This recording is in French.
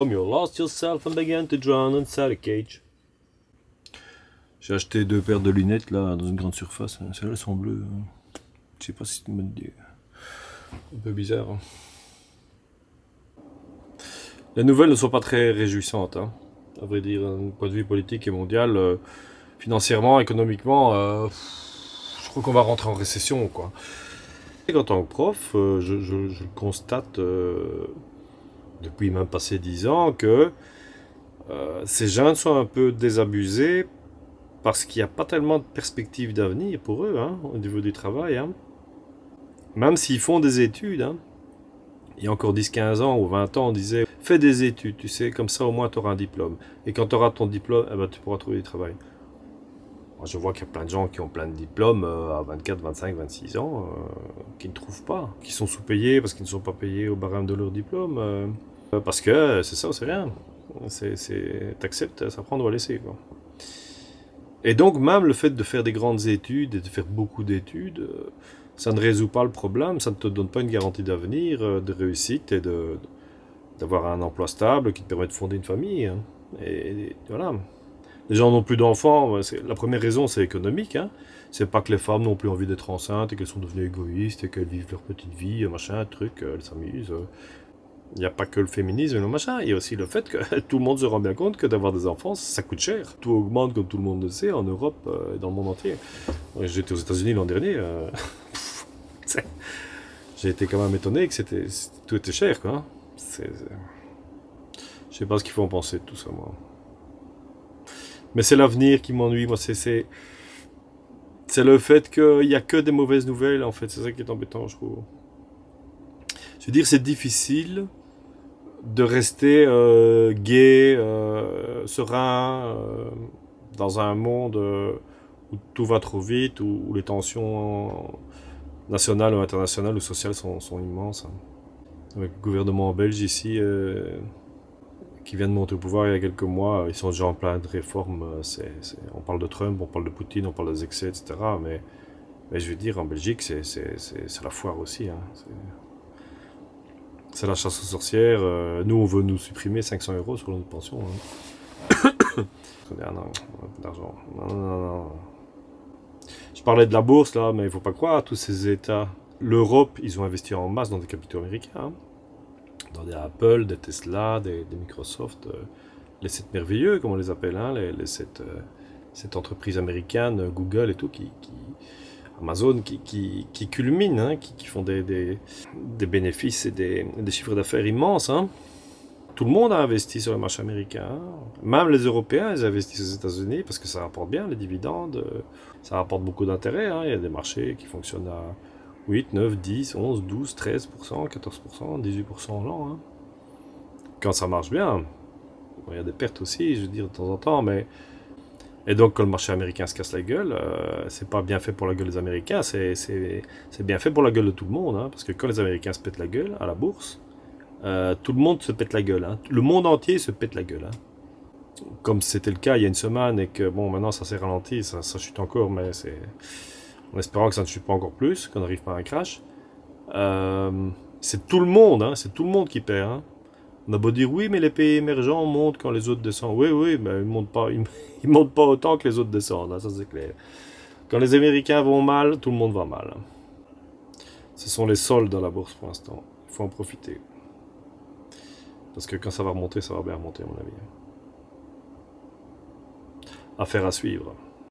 You lost yourself and began to drown inside a cage. J'ai acheté 2 paires de lunettes là dans une grande surface. Celles-là sont bleues. Je sais pas si c'est une bonne idée. Un peu bizarre. Hein. Les nouvelles ne sont pas très réjouissantes, hein. À vrai dire, d'un point de vue politique et mondial, financièrement, économiquement, je crois qu'on va rentrer en récession, quoi. Et en tant que prof, je le constate depuis même passé 10 ans que ces jeunes sont un peu désabusés parce qu'il n'y a pas tellement de perspectives d'avenir pour eux, hein, au niveau du travail. Hein. Même s'ils font des études, hein. Il y a encore 10-15 ans ou 20 ans, on disait « Fais des études, tu sais, comme ça au moins tu auras un diplôme. Et quand tu auras ton diplôme, eh ben, tu pourras trouver du travail. » Moi, je vois qu'il y a plein de gens qui ont plein de diplômes à 24, 25, 26 ans, qui ne trouvent pas, qui sont sous-payés parce qu'ils ne sont pas payés au barème de leur diplôme. Parce que c'est ça, c'est rien. T'acceptes, ça prendre ou à laisser, quoi. Et donc, même le fait de faire des grandes études et de faire beaucoup d'études, ça ne résout pas le problème, ça ne te donne pas une garantie d'avenir, de réussite et d'avoir un emploi stable qui te permet de fonder une famille. Hein. Et voilà. Les gens n'ont plus d'enfants, la première raison c'est économique. Hein. C'est pas que les femmes n'ont plus envie d'être enceintes et qu'elles sont devenues égoïstes et qu'elles vivent leur petite vie, machin, truc, elles s'amusent. Il n'y a pas que le féminisme et le machin, il y a aussi le fait que tout le monde se rend bien compte que d'avoir des enfants, ça coûte cher. Tout augmente comme tout le monde le sait en Europe et dans le monde entier. J'étais aux États-Unis l'an dernier. J'ai été quand même étonné que tout était cher, quoi. Je sais pas ce qu'il faut en penser de tout ça, moi. Mais c'est l'avenir qui m'ennuie, moi. C'est le fait qu'il n'y a que des mauvaises nouvelles, en fait. C'est ça qui est embêtant, je trouve. Je veux dire, c'est difficile de rester gai, serein, dans un monde où tout va trop vite, où les tensions nationales ou internationales ou sociales sont immenses. Hein. Avec le gouvernement belge ici, qui vient de monter au pouvoir il y a quelques mois, ils sont déjà en plein de réformes. On parle de Trump, on parle de Poutine, on parle des excès, etc. Mais je veux dire, en Belgique, c'est la foire aussi. Hein. C'est la chasse aux sorcières. Nous, on veut nous supprimer 500 € sur notre pension. Hein. Ah non, on n'a pas d'argent. Non. Je parlais de la bourse, là, mais il ne faut pas croire, tous ces États. L'Europe, ils ont investi en masse dans des capitaux américains. Hein. Dans des Apple, des Tesla, des Microsoft. Les 7 merveilleux, comme on les appelle. Hein, les 7 entreprises américaines, Google et tout, Amazon qui culminent, hein, qui font des bénéfices et des chiffres d'affaires immenses. Hein. Tout le monde a investi sur le marché américain. Hein. Même les Européens, ils investissent aux États-Unis parce que ça rapporte bien les dividendes. Ça rapporte beaucoup d'intérêt. Hein. Il y a des marchés qui fonctionnent à 8, 9, 10, 11, 12, 13%, 14%, 18% l'an. Hein. Quand ça marche bien, il y a des pertes aussi, je veux dire, de temps en temps, mais... Et donc, quand le marché américain se casse la gueule, c'est pas bien fait pour la gueule des Américains, c'est bien fait pour la gueule de tout le monde. Hein, parce que quand les Américains se pètent la gueule à la bourse, tout le monde se pète la gueule. Hein, le monde entier se pète la gueule. Hein. Comme c'était le cas il y a une semaine et que, bon, maintenant ça s'est ralenti, ça chute encore, mais c'est... En espérant que ça ne chute pas encore plus, qu'on n'arrive pas à un crash. C'est tout le monde, hein, c'est tout le monde qui perd. Hein. On a beau dire oui, mais les pays émergents montent quand les autres descendent. Oui, mais ils montent pas autant que les autres descendent, hein, ça c'est clair. Quand les Américains vont mal, tout le monde va mal. Hein. Ce sont les soldes dans la bourse pour l'instant. Il faut en profiter. Parce que quand ça va remonter, ça va bien remonter à mon avis. Affaire à suivre.